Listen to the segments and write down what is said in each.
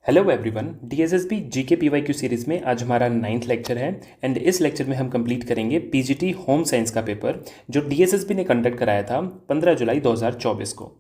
Hello everyone, DSSB GK PYQ series में आज हमारा 9th लेक्चर है एंड इस लेक्चर में हम कंप्लीट करेंगे पीजीटी होम साइंस का पेपर जो डीएसएसबी ने कंडक्ट कराया था 15 जुलाई 2024 को।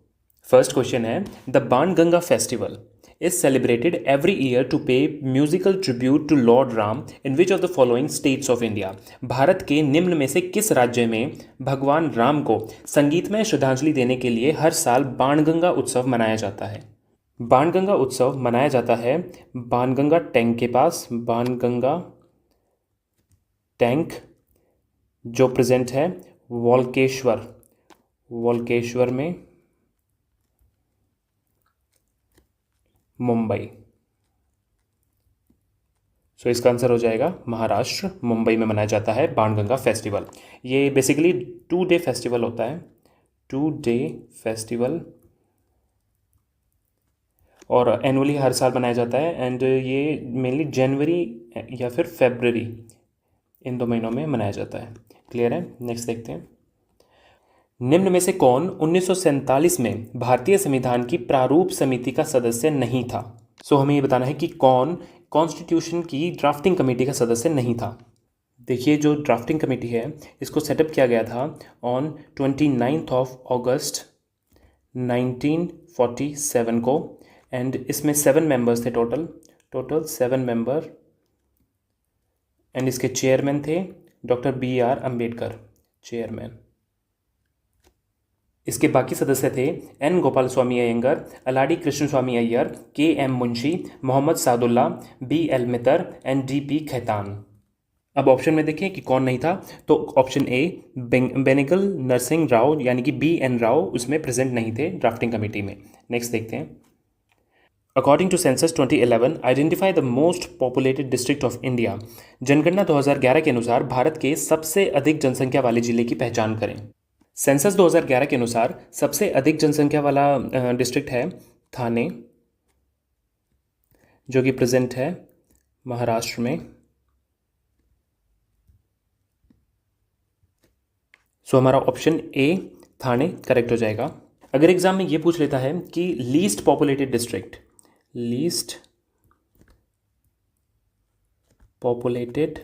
फर्स्ट क्वेश्चन है, the Banganga festival is celebrated every year to pay musical tribute to lord Ram in which of the following states of India. Bharat के निम्न में से किस राज्य में भगवान राम को संगीतमय श्रद्धांजलि देने के लिए हर साल बाणगंगा उत्सव मनाया जाता है? बाणगंगा उत्सव मनाया जाता है बाणगंगा टैंक के पास। बाणगंगा टैंक जो प्रेजेंट है वोल्केश्वर में, मुंबई। सो इसका आंसर हो जाएगा महाराष्ट्र, मुंबई में मनाया जाता है बाणगंगा फेस्टिवल। ये बेसिकली 2 डे फेस्टिवल होता है, 2 डे फेस्टिवल, और एनुअली हर साल मनाया जाता है एंड ये मेनली जनवरी या फिर फेब्रवरी, इन 2 महीनों में मनाया जाता है। क्लियर है? नेक्स्ट देखते हैं। निम्न में से कौन 1947 में भारतीय संविधान की प्रारूप समिति का सदस्य नहीं था? सो हमें ये बताना है कि कौन कॉन्स्टिट्यूशन की ड्राफ्टिंग कमेटी का सदस्य नहीं था। देखिए, जो ड्राफ्टिंग कमेटी है इसको सेटअप किया गया था ऑन 29 अगस्त 1947 को एंड इसमें 7 मेंबर्स थे, टोटल 7 मेंबर, एंड इसके चेयरमैन थे डॉक्टर BR अम्बेडकर, चेयरमैन। इसके बाकी सदस्य थे N Gopalaswami Ayyangar, Alladi Krishnaswamy Ayyar, KM Munshi, Mohammad Saadulla, BL Mitter and DP Khaitan. अब ऑप्शन में देखें कि कौन नहीं था, तो ऑप्शन ए बेनेगल नरसिंह राव यानी कि BN राव उसमें प्रेजेंट नहीं थे ड्राफ्टिंग कमेटी में। नेक्स्ट देखते हैं। According to census 2011 identify the most populated district of India. जनगणना 2011 के अनुसार भारत के सबसे अधिक जनसंख्या वाले जिले की पहचान करें। सेंसस 2011 के अनुसार सबसे अधिक जनसंख्या वाला डिस्ट्रिक्ट है थाने, जो कि प्रेजेंट है महाराष्ट्र में। सो हमारा ऑप्शन ए थाने करेक्ट हो जाएगा। अगर एग्जाम में ये पूछ लेता है कि least populated district, least populated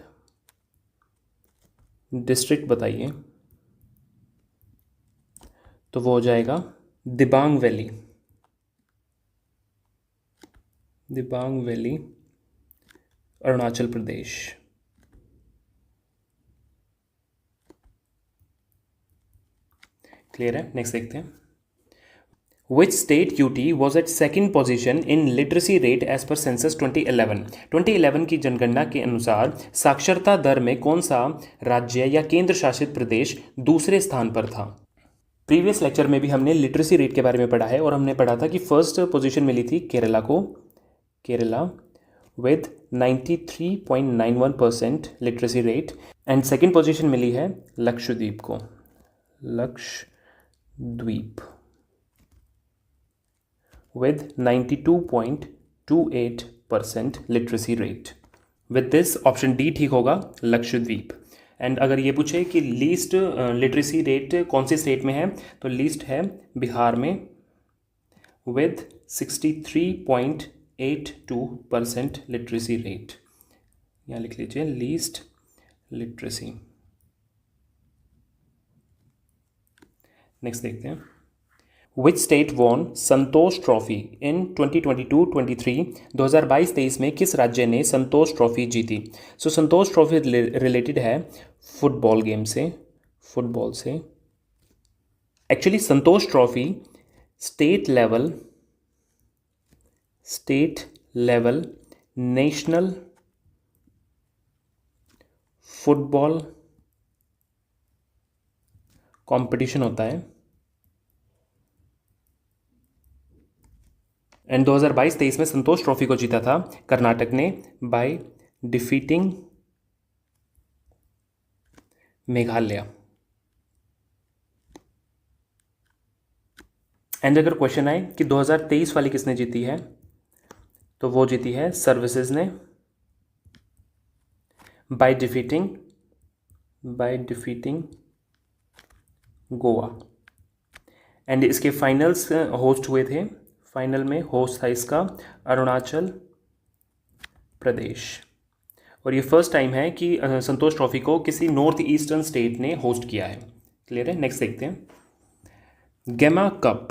district बताइए, तो वो हो जाएगा Dibang valley, Dibang valley, Arunachal Pradesh. Clear है? नेक्स्ट देखते हैं। Which state UT was at second position in literacy rate as per census 2011? 2011 की जनगणना के अनुसार साक्षरता दर में कौन सा राज्य या केंद्र शासित प्रदेश दूसरे स्थान पर था? प्रीवियस लेक्चर में भी हमने लिटरेसी रेट के बारे में पढ़ा है और हमने पढ़ा था कि फर्स्ट पोजीशन मिली थी केरला को, Kerala with 93.91% literacy rate, and second position मिली है लक्षद्वीप को, Lakshadweep with 92.28% literacy rate. With this option D ठीक होगा, लक्षद्वीप। एंड अगर ये पूछे कि लीस्ट लिटरेसी रेट कौन सी स्टेट में है, तो लीस्ट है बिहार में विद 63.82% लिटरेसी रेट। यहाँ लिख लीजिए लीस्ट लिटरेसी। नेक्स्ट देखते हैं। Which state won Santosh trophy in 2022-23? 2022-23 में किस राज्य ने संतोष ट्रॉफी जीती? सो संतोष ट्रॉफी रिलेटेड है फुटबॉल गेम से, फुटबॉल से। Actually Santosh trophy state level national football competition होता है, एंड 2022-23 में संतोष ट्रॉफी को जीता था कर्नाटक ने बाय डिफीटिंग मेघालय। एंड अगर क्वेश्चन आए कि 2023 वाली किसने जीती है, तो वो जीती है सर्विसेज ने बाय डिफीटिंग गोवा। एंड इसके फाइनल्स होस्ट हुए थे, फाइनल में होस्ट था इसका अरुणाचल प्रदेश। और ये फर्स्ट टाइम है कि संतोष ट्रॉफी को किसी नॉर्थ ईस्टर्न स्टेट ने होस्ट किया है। क्लियर है? नेक्स्ट देखते हैं। Gemma cup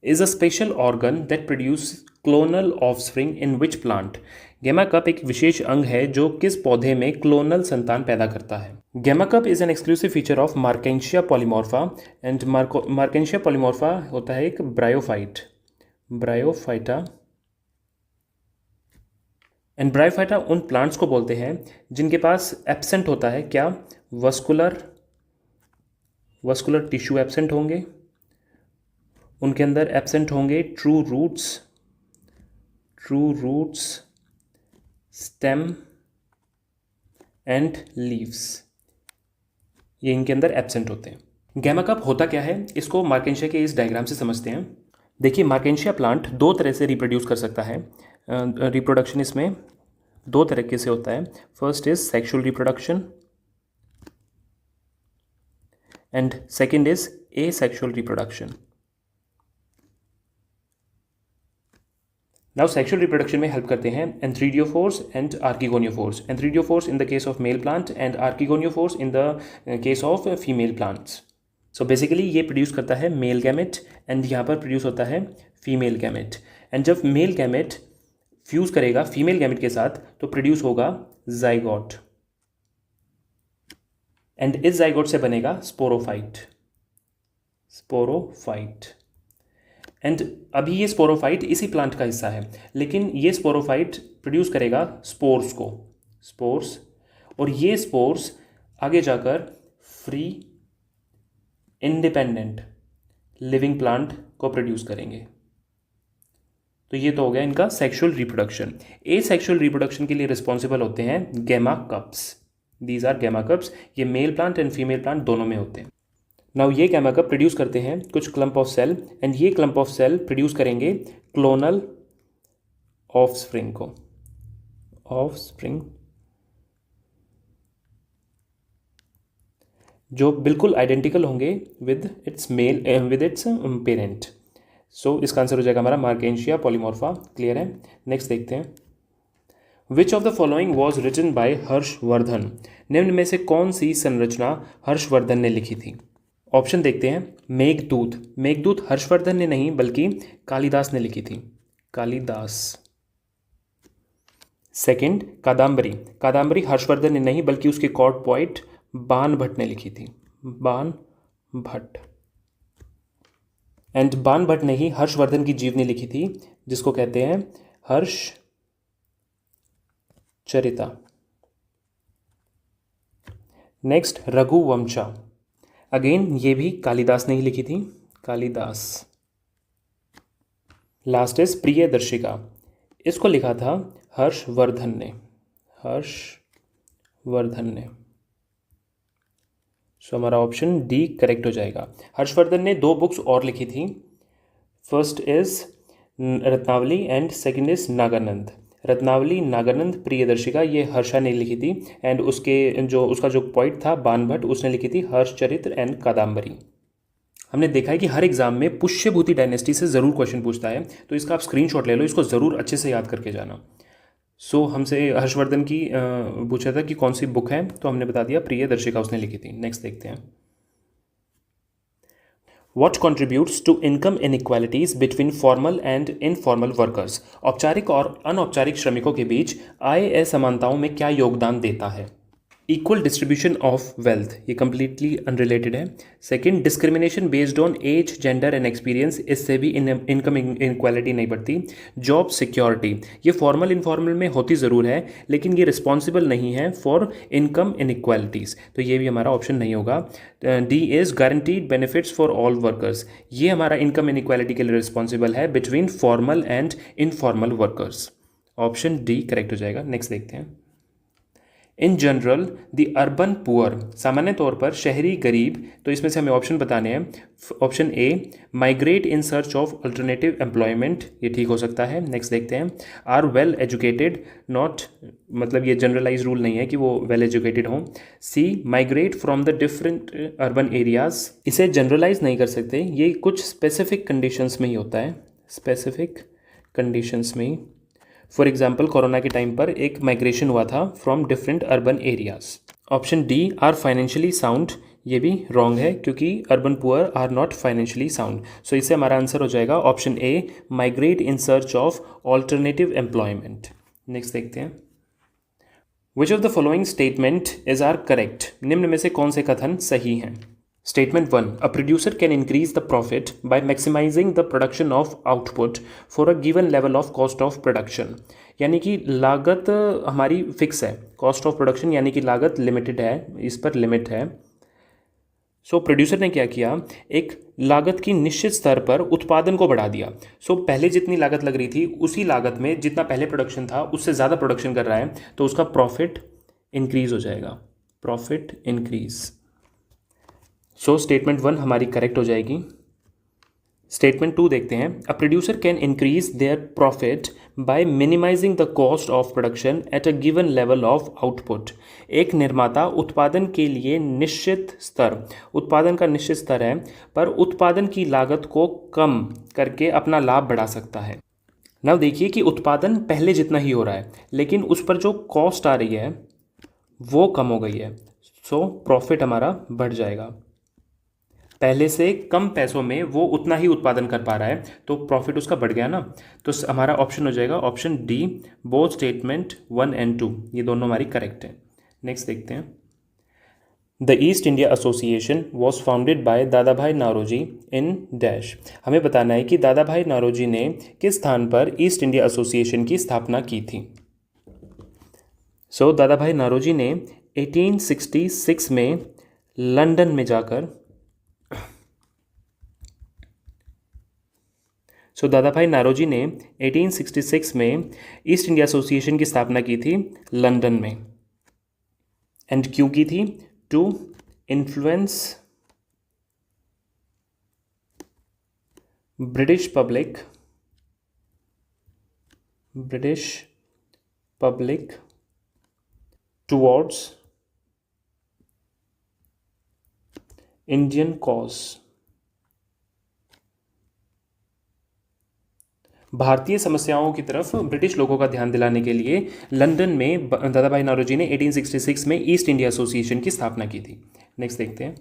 is a special organ that produce clonal offspring in which plant. Gemma cup एक विशेष अंग है जो किस पौधे में क्लोनल संतान पैदा करता है। Gemma cup is an exclusive feature of Marchantia polymorpha and Marchantia polymorpha होता है एक ब्रायोफाइटा एंड ब्रायोफाइटा उन प्लांट्स को बोलते हैं जिनके पास एब्सेंट होता है क्या? वस्कुलर टिश्यू एब्सेंट होंगे, उनके अंदर एब्सेंट होंगे true roots, stem and leaves, ये इनके अंदर एब्सेंट होते हैं। गैमा कप होता क्या है, इसको मार्केंशिया के इस डायग्राम से समझते हैं। देखिए, मार्केंशिया प्लांट दो तरह से रिप्रोड्यूस कर सकता है। रिप्रोडक्शन इसमें दो तरीके से होता है। First is sexual reproduction and second is asexual reproduction. Now sexual reproduction में हेल्प करते हैं antheridiophores and archegoniophores. Antheridiophores in the case of male plant and archegoniophores in the case of female plants. So basically ये produce करता है male gamete and यहाँ पर produce होता है फीमेल गैमेट। एंड जब मेल गैमेट फ्यूज करेगा female gamete के साथ तो प्रोड्यूस होगा जाइगोट एंड इस जाइगोट से बनेगा स्पोरोफाइट। एंड अभी ये स्पोरोफाइट इसी प्लांट का हिस्सा है, लेकिन ये स्पोरोफाइट प्रोड्यूस करेगा स्पोर्स, और ये स्पोर्स आगे जाकर फ्री इंडिपेंडेंट लिविंग प्लांट को प्रोड्यूस करेंगे। तो ये तो हो गया इनका सेक्सुअल रिप्रोडक्शन। एसेक्सुअल रिप्रोडक्शन के लिए रिस्पॉन्सिबल होते हैं gemma cups. These are gemma cups. ये male plant and female plant दोनों में होते हैं। नाउ ये गैमा कप प्रोड्यूस करते हैं कुछ क्लम्प ऑफ सेल एंड ये क्लम्प ऑफ सेल प्रोड्यूस करेंगे क्लोनल ऑफस्प्रिंग जो बिल्कुल आइडेंटिकल होंगे विद इट्स पेरेंट। सो इसका आंसर हो जाएगा हमारा मार्केंशिया पॉलीमॉर्फा। क्लियर है? नेक्स्ट देखते हैं। Which of the following was written by Harshvardhan. निम्न में से कौन सी संरचना हर्षवर्धन ने लिखी थी? ऑप्शन देखते हैं। मेघदूत हर्षवर्धन ने नहीं बल्कि कालिदास ने लिखी थी। सेकंड, कादम्बरी हर्षवर्धन ने नहीं बल्कि उसके कोर्ट पोइट बाणभट्ट ने लिखी थी। एंड बाणभट्ट ने ही हर्षवर्धन की जीवनी लिखी थी जिसको कहते हैं हर्षचरिता। नेक्स्ट, रघुवंशा। अगेन ये भी कालिदास ने ही लिखी थी। Last is Priyadarshika. इसको लिखा था हर्षवर्धन ने। सो हमारा ऑप्शन डी करेक्ट हो जाएगा। हर्षवर्धन ने दो बुक्स और लिखी थी। First is Ratnavali and second is Naganand. Ratnavali, Naganand, Priyadarshika ये हर्षा ने लिखी थी एंड उसका जो पोइट था बाणभट्ट उसने लिखी थी हर्षचरित्र एंड कादम्बरी। हमने देखा है कि हर एग्जाम में पुष्यभूति डायनेस्टी से ज़रूर क्वेश्चन पूछता है, तो इसका आप स्क्रीनशॉट ले लो, इसको ज़रूर अच्छे से याद करके जाना। सो हमसे हर्षवर्धन की पूछा था कि कौन सी बुक है, तो हमने बता दिया प्रियदर्शिका उसने लिखी थी। नेक्स्ट देखते हैं। What contributes to income inequalities between formal and informal workers? औपचारिक और अनौपचारिक श्रमिकों के बीच आय असमानताओं में क्या योगदान देता है? इक्वल डिस्ट्रीब्यूशन ऑफ वेल्थ, ये कंप्लीटली अनरिलेटेड है। Second, discrimination based on age, gender and experience, इससे भी इनकम इनक्वालिटी नहीं बढ़ती। जॉब सिक्योरिटी, ये फॉर्मल इनफॉर्मल में होती ज़रूर है लेकिन ये रिस्पॉन्सिबल नहीं है फॉर इनकम इनक्वालिटीज़, तो ये भी हमारा ऑप्शन नहीं होगा। D is guaranteed benefits for all workers, ये हमारा इनकम इनक्वालिटी के लिए रिस्पॉन्सिबल है between formal and informal workers. Option D correct हो जाएगा। नेक्स्ट देखते हैं। In general the urban poor, सामान्य तौर पर शहरी गरीब, तो इसमें से हमें ऑप्शन बताने हैं। Option A, migrate in search of alternative employment, ये ठीक हो सकता है। नेक्स्ट देखते हैं। आर वेल एजुकेटेड, नॉट, मतलब ये जनरलाइज रूल नहीं है कि वो वेल एजुकेटेड हों। See, migrate from the different urban areas, इसे जनरलाइज नहीं कर सकते, ये कुछ स्पेसिफिक कंडीशंस में ही होता है, स्पेसिफिक कंडीशंस में ही। फॉर एग्जाम्पल कोरोना के टाइम पर एक माइग्रेशन हुआ था from different urban areas. Option D are financially sound, ये भी रॉन्ग है क्योंकि urban poor are not financially sound. So इससे हमारा आंसर हो जाएगा option A, migrate in search of alternative employment. Next देखते हैं, which of the following statement is are correct, निम्न में से कौन से कथन सही हैं। Statement 1, a producer can increase the profit by maximising the production of output for a given level of cost of production. यानी कि लागत हमारी फिक्स है, कॉस्ट ऑफ प्रोडक्शन यानी कि लागत लिमिटेड है, इस पर लिमिट है। सो प्रोड्यूसर ने क्या किया, एक लागत की निश्चित स्तर पर उत्पादन को बढ़ा दिया। सो पहले जितनी लागत लग रही थी उसी लागत में जितना पहले प्रोडक्शन था उससे ज़्यादा प्रोडक्शन कर रहा है, तो उसका प्रॉफिट इंक्रीज हो जाएगा, प्रॉफिट इंक्रीज। सो स्टेटमेंट 1 हमारी करेक्ट हो जाएगी। स्टेटमेंट 2 देखते हैं, a producer can increase their profit by minimising the cost of production at a given level of output. एक निर्माता उत्पादन के लिए निश्चित स्तर, उत्पादन का निश्चित स्तर है पर उत्पादन की लागत को कम करके अपना लाभ बढ़ा सकता है। now देखिए कि उत्पादन पहले जितना ही हो रहा है लेकिन उस पर जो कॉस्ट आ रही है वो कम हो गई है, सो प्रॉफिट हमारा बढ़ जाएगा। पहले से कम पैसों में वो उतना ही उत्पादन कर पा रहा है तो प्रॉफिट उसका बढ़ गया ना। तो हमारा ऑप्शन हो जाएगा option D, both statement 1 and 2, ये दोनों हमारी करेक्ट है। नेक्स्ट देखते हैं, the east India association was founded by दादा भाई नारोजी इन डैश। हमें बताना है कि दादा भाई नारोजी ने किस स्थान पर ईस्ट इंडिया एसोसिएशन की स्थापना की थी। सो दादा भाई नारोजी ने 1866 में लंदन में जाकर दादा भाई नारोजी ने 1866 में ईस्ट इंडिया एसोसिएशन की स्थापना की थी लंदन में। एंड क्यों की थी, to influence British public towards Indian cause. भारतीय समस्याओं की तरफ ब्रिटिश लोगों का ध्यान दिलाने के लिए लंदन में दादा भाई नारोजी ने 1866 में ईस्ट इंडिया एसोसिएशन की स्थापना की थी। नेक्स्ट देखते हैं,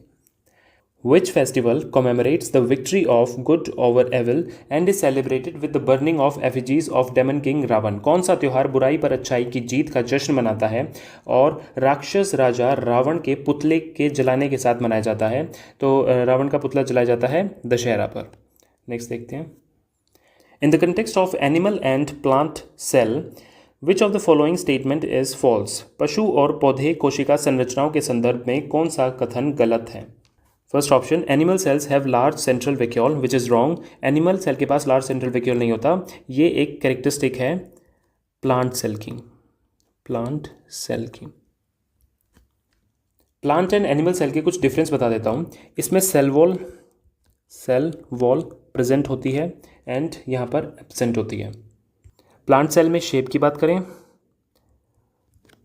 which festival commemorates the victory of good over evil and is celebrated with the burning of effigies of demon king Ravana. कौन सा त्यौहार बुराई पर अच्छाई की जीत का जश्न मनाता है और राक्षस राजा रावण के पुतले के जलाने के साथ मनाया जाता है। तो रावण का पुतला जलाया जाता है दशहरा पर। नेक्स्ट देखते हैं, in the context of animal and plant cell, which of the following statement is false? पशु और पौधे कोशिका संरचनाओं के संदर्भ में कौन सा कथन गलत है। First option, animal cells have large central vacuole, which is wrong. Animal cell के पास लार्ज सेंट्रल वैक्यूल नहीं होता, ये एक कैरेक्टरिस्टिक है प्लांट सेल की। प्लांट एंड एनिमल सेल के कुछ डिफरेंस बता देता हूँ। इसमें सेल वॉल प्रेजेंट होती है एंड यहाँ पर एब्सेंट होती है। प्लांट सेल में शेप की बात करें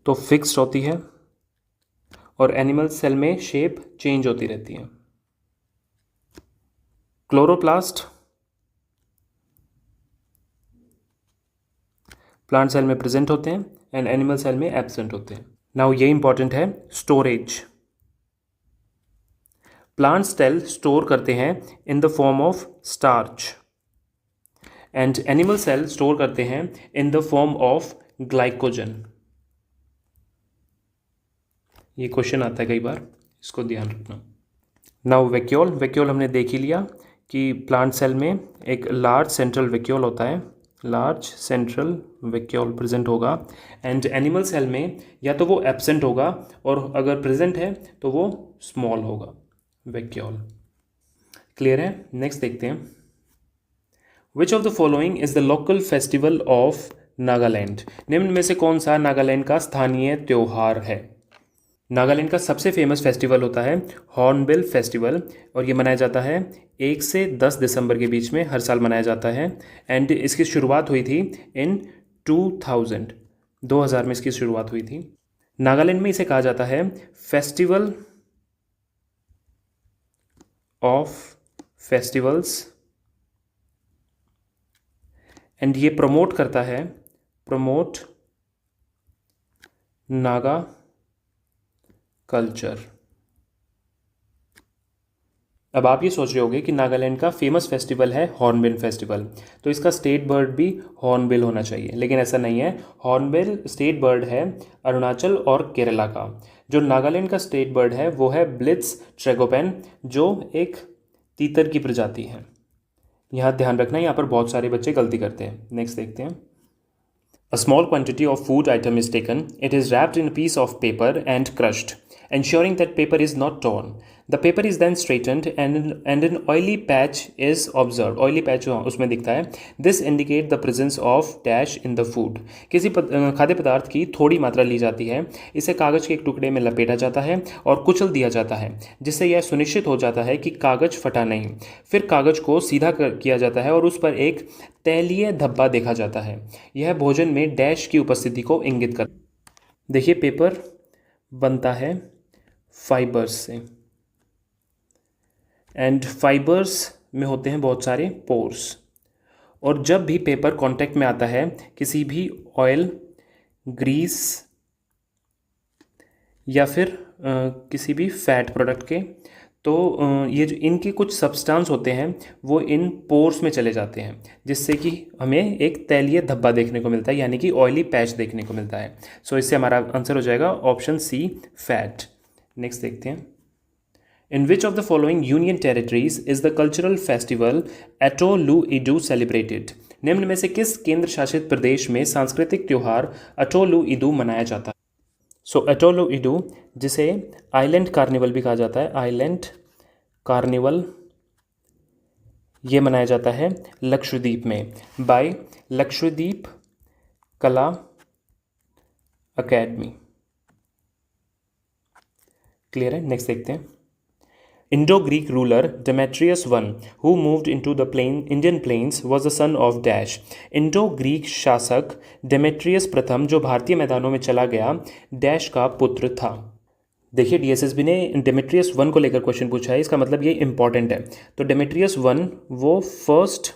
तो फिक्स्ड होती है और एनिमल सेल में शेप चेंज होती रहती है। क्लोरोप्लास्ट प्लांट सेल में प्रेजेंट होते हैं एंड एनिमल सेल में एब्सेंट होते हैं। नाउ ये इंपॉर्टेंट है, स्टोरेज। प्लांट सेल स्टोर करते हैं in the form of starch and animal cell store करते हैं in the form of glycogen. ये क्वेश्चन आता है कई बार, इसको ध्यान रखना। नाउ वैक्यूल हमने देख ही लिया कि प्लांट सेल में एक लार्ज सेंट्रल वैक्यूल होता है, लार्ज सेंट्रल वैक्यूल प्रेजेंट होगा एंड एनिमल सेल में या तो वो एब्सेंट होगा और अगर प्रेजेंट है तो वो स्मॉल होगा वैक्यूल। क्लियर है। नेक्स्ट देखते हैं, which of the following is the local festival of Nagaland. निम्न में से कौन सा नागालैंड का स्थानीय त्योहार है। नागालैंड का सबसे फेमस फेस्टिवल होता है हॉर्नबिल फेस्टिवल और ये मनाया जाता है 1 से 10 दिसंबर के बीच में, हर साल मनाया जाता है एंड इसकी शुरुआत हुई थी इन 2000 में इसकी शुरुआत हुई थी। नागालैंड में इसे कहा जाता है फेस्टिवल ऑफ फेस्टिवल्स एंड ये प्रमोट करता है प्रमोट नागा कल्चर। अब आप ये सोच रहे होंगे कि नागालैंड का फेमस फेस्टिवल है हॉर्नबिल फेस्टिवल, तो इसका स्टेट बर्ड भी हॉर्नबिल होना चाहिए, लेकिन ऐसा नहीं है। हॉर्नबिल स्टेट बर्ड है अरुणाचल और केरला का। जो नागालैंड का स्टेट बर्ड है वो है ब्लिट्स ट्रेगोपेन, जो एक तीतर की प्रजाति है। यहाँ ध्यान रखना, यहाँ पर बहुत सारे बच्चे गलती करते हैं। नेक्स्ट देखते हैं। A small quantity of food item is taken. It is wrapped in a piece of paper and crushed, ensuring that paper is not torn. The paper is then straightened and an oily patch is observed. Oily patch उसमें दिखता है. This indicate the presence of dash in the food. किसी खाद्य पदार्थ की थोड़ी मात्रा ली जाती है, इसे कागज के एक टुकड़े में लपेटा जाता है और कुचल दिया जाता है, जिससे यह सुनिश्चित हो जाता है कि कागज फटा नहीं। फिर कागज को सीधा किया जाता है और उस पर एक तैलीय धब्बा देखा जाता है। यह भोजन में डैश की उपस्थिति को इंगित कर। देखिए, पेपर बनता है फाइबर्स से, एंड फाइबर्स में होते हैं बहुत सारे पोर्स, और जब भी पेपर कांटेक्ट में आता है किसी भी ऑयल, ग्रीस या फिर किसी भी फैट प्रोडक्ट के, तो ये जो इनके कुछ सब्सटेंस होते हैं वो इन पोर्स में चले जाते हैं, जिससे कि हमें एक तैलीय धब्बा देखने को मिलता है, यानी कि ऑयली पैच देखने को मिलता है। सो इससे हमारा आंसर हो जाएगा ऑप्शन सी, फैट। नेक्स्ट देखते हैं। In which of the following union territories is the cultural festival Atoluidu celebrated? निम्न में से किस केंद्र शासित प्रदेश में सांस्कृतिक त्यौहार अटोलुइडू मनाया जाता है? सो अटोलुइडू, जिसे आइलैंड कार्निवल भी कहा जाता है, आइलैंड कार्निवल, ये मनाया जाता है लक्षद्वीप में बाय लक्षद्वीप कला अकेडमी। क्लियर है? नेक्स्ट देखते हैं। Indo-Greek ruler Demetrius I, who moved into the Indian plains, was the son of Dash. Indo-Greek शासक डेमेट्रियस प्रथम, जो भारतीय मैदानों में चला गया, डैश का पुत्र था। देखिए, डीएसएसबी ने डेमेट्रियस वन को लेकर क्वेश्चन पूछा है, इसका मतलब ये इंपॉर्टेंट है। तो डेमेट्रियस वन वो फर्स्ट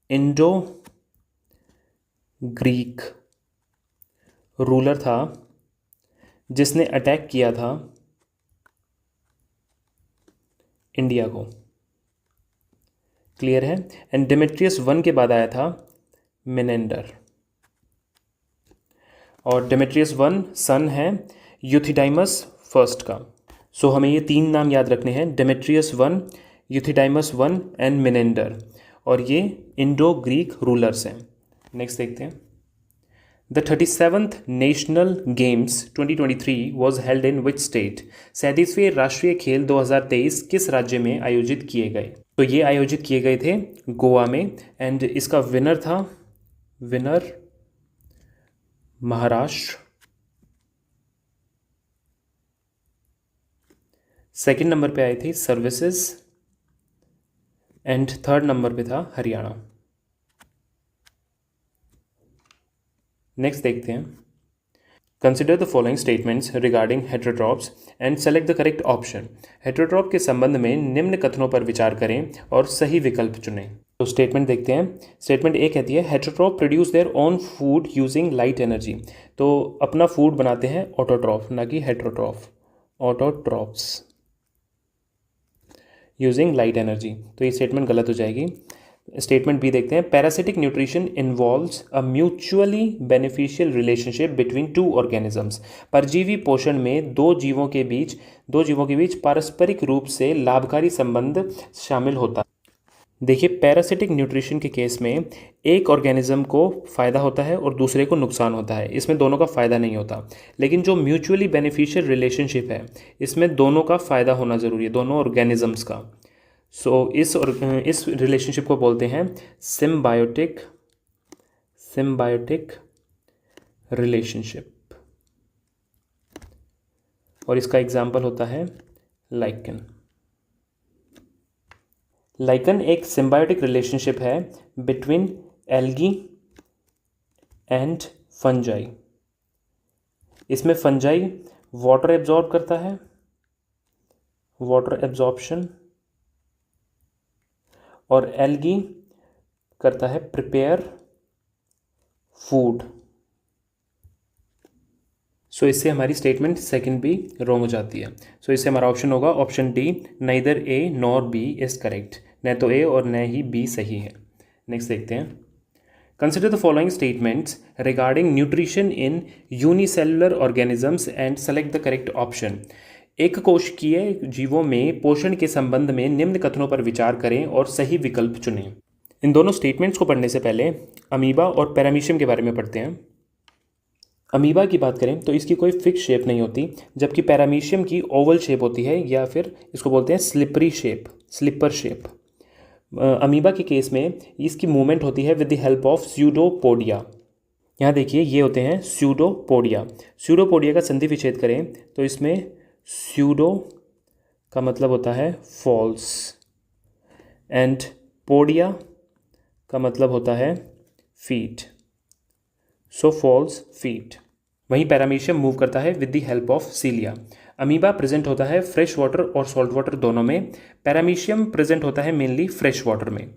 इंडो ग्रीक रूलर था जिसने अटैक किया था इंडिया को। क्लियर है? एंड डेमेट्रियस वन के बाद आया था मिनेंडर, और डेमेट्रियस वन सन है यूथिडाइमस फर्स्ट का। सो हमें ये तीन नाम याद रखने हैं, Demetrius one, Euthydemus one and Menander, और ये इंडो ग्रीक रूलर्स हैं। नेक्स्ट देखते हैं। The 37th national games 2023 was held in which state? 37वें राष्ट्रीय खेल 2023 किस राज्य में आयोजित किए गए? तो ये आयोजित किए गए थे गोवा में, एंड इसका विनर था महाराष्ट्र। सेकंड नंबर पे आई थी सर्विसेज, एंड थर्ड नंबर पे था हरियाणा। नेक्स्ट देखते हैं। Consider the following statements regarding heterotrophs and select the correct option. Heterotroph के संबंध में निम्न कथनों पर विचार करें और सही विकल्प चुनें। तो स्टेटमेंट देखते हैं। स्टेटमेंट ए कहती है heterotroph produce their own food using light energy. तो अपना फूड बनाते हैं ऑटोट्रॉफ, ना कि heterotroph. Autotrophs using light energy, तो ये स्टेटमेंट गलत हो जाएगी। स्टेटमेंट बी देखते हैं। Parasitic nutrition involves a mutually beneficial relationship between two organisms. परजीवी पोषण में दो जीवों के बीच पारस्परिक रूप से लाभकारी संबंध शामिल होता है। देखिए, पैरासिटिक न्यूट्रिशन के केस में एक ऑर्गेनिज्म को फ़ायदा होता है और दूसरे को नुकसान होता है, इसमें दोनों का फ़ायदा नहीं होता। लेकिन जो म्यूचुअली बेनिफिशियल रिलेशनशिप है, इसमें दोनों का फ़ायदा होना ज़रूरी है, दोनों ऑर्गेनिजम्स का। सो इस रिलेशनशिप को बोलते हैं सिम्बायोटिक रिलेशनशिप, और इसका एग्जाम्पल होता है लाइकन। लाइकन एक सिम्बायोटिक रिलेशनशिप है बिटवीन एल्गी एंड फंजाई। इसमें फंजाई वाटर एब्जॉर्ब करता है, वाटर एब्जॉर्प्शन, और एल्गी करता है प्रिपेयर फूड। सो इससे हमारी स्टेटमेंट सेकंड भी रॉन्ग हो जाती है। सो इससे हमारा ऑप्शन होगा option D, neither A nor be is correct. न तो ए और न ही बी सही है। नेक्स्ट देखते हैं। Consider the following statements regarding nutrition in unicellular organisms and select the correct option. एक कोशिकीय जीवों में पोषण के संबंध में निम्न कथनों पर विचार करें और सही विकल्प चुनें। इन दोनों स्टेटमेंट्स को पढ़ने से पहले अमीबा और पैरामीशियम के बारे में पढ़ते हैं। अमीबा की बात करें तो इसकी कोई फिक्स शेप नहीं होती, जबकि पैरामीशियम की ओवल शेप होती है या फिर इसको बोलते हैं स्लिपर शेप। अमीबा के केस में इसकी मूवमेंट होती है with the help of pseudopodia. यहाँ देखिए ये होते हैं स्यूडोपोडिया। स्यूडोपोडिया का संधि विच्छेद करें तो इसमें स्यूडो का मतलब होता है फॉल्स एंड पोडिया का मतलब होता है फीट। सो फॉल्स फीट। वहीं पैरामीशियम मूव करता है with the help of सीलिया। Amoeba present होता है फ्रेश वाटर और सॉल्ट वाटर दोनों में। पैरामीशियम प्रेजेंट होता है मेनली फ्रेश वाटर में।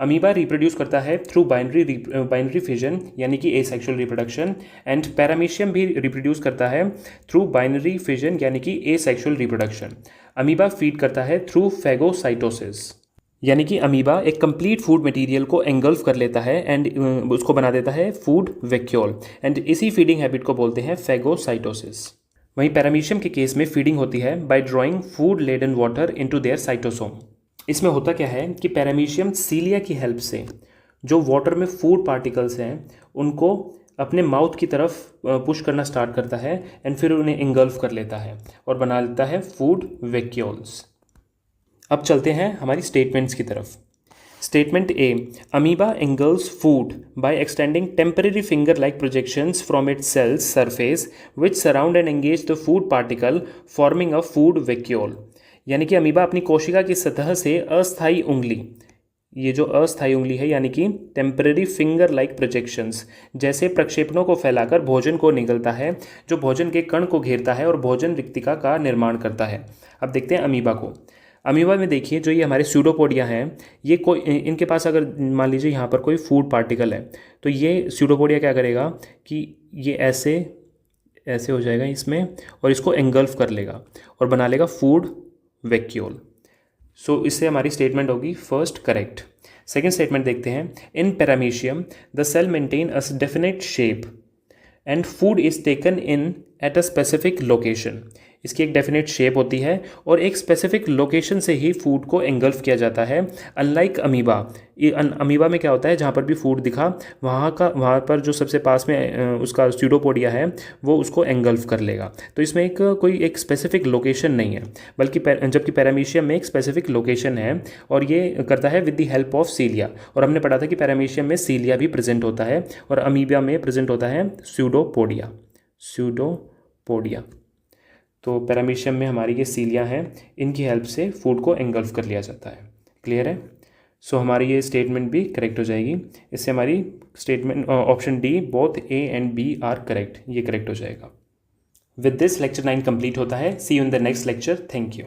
अमीबा रिप्रोड्यूस करता है थ्रू बाइनरी फिजन यानी कि एसेक्सुअल रिप्रोडक्शन, एंड पैरामीशियम भी रिप्रोड्यूस करता है थ्रू बाइनरी फिजन यानी कि एसेक्सुअल रिप्रोडक्शन। अमीबा फीड करता है थ्रू फैगोसाइटोसिस, यानी कि अमीबा एक कंप्लीट फूड मटेरियल को एंगल्फ कर लेता है एंड उसको बना देता है फूड वैक्यूल, एंड इसी फीडिंग हैबिट को बोलते हैं फैगोसाइटोसिस। वहीं पैरामीशियम के केस में फीडिंग होती है by drawing food laden water into their cytosome. इसमें होता क्या है कि पैरामीशियम सीलिया की हेल्प से जो वाटर में फूड पार्टिकल्स हैं उनको अपने माउथ की तरफ पुश करना स्टार्ट करता है एंड फिर उन्हें एंगल्फ कर लेता है और बना लेता है फूड वैक्यूल्स। अब चलते हैं हमारी स्टेटमेंट्स की तरफ। Statement A, amoeba engulfs food by extending temporary finger-like projections from its cell's surface which surround and engage the food particle forming a food vacuole। यानी कि अमीबा अपनी कोशिका की सतह से अस्थायी उंगली, ये जो अस्थायी उंगली है यानी कि टेम्पररी फिंगर लाइक प्रोजेक्शंस जैसे प्रक्षेपणों को फैलाकर भोजन को निगलता है, जो भोजन के कण को घेरता है और भोजन रिक्तिका का निर्माण करता है। अब देखते हैं अमीबा को। अमीबा में देखिए जो ये हमारे स्यूडोपोडिया हैं, ये कोई इनके पास अगर मान लीजिए यहाँ पर कोई फूड पार्टिकल है तो ये स्यूडोपोडिया क्या करेगा कि ये ऐसे ऐसे हो जाएगा इसमें और इसको एंगल्फ कर लेगा और बना लेगा फूड वैक्यूल। सो इससे हमारी स्टेटमेंट होगी फर्स्ट करेक्ट। सेकेंड स्टेटमेंट देखते हैं। In paramecium the cell maintain a definite shape and food is taken in at a specific location. इसकी एक डेफिनेट शेप होती है और एक स्पेसिफिक लोकेशन से ही फूड को एंगल्फ किया जाता है। अनलाइक अमीबा, अमीबा में क्या होता है जहाँ पर भी फूड दिखा वहाँ पर जो सबसे पास में उसका स्यूडोपोडिया है वो उसको एंगल्फ कर लेगा। तो इसमें एक स्पेसिफिक लोकेशन नहीं है, बल्कि जबकि पैरामीशियम में एक स्पेसिफिक लोकेशन है और ये करता है विद द हेल्प ऑफ सीलिया। और हमने पढ़ा था कि पैरामीशियम में सीलिया भी प्रेजेंट होता है और अमीबा में प्रेजेंट होता है स्यूडोपोडिया। तो पैरामीशियम में हमारी ये सीलिया हैं, इनकी हेल्प से फूड को एंगल्फ कर लिया जाता है। क्लियर है? सो हमारी ये स्टेटमेंट भी करेक्ट हो जाएगी। इससे हमारी statement option D both A and B are correct, ये करेक्ट हो जाएगा। विद दिस लेक्चर 9 कंप्लीट होता है। See you in the next lecture. Thank you.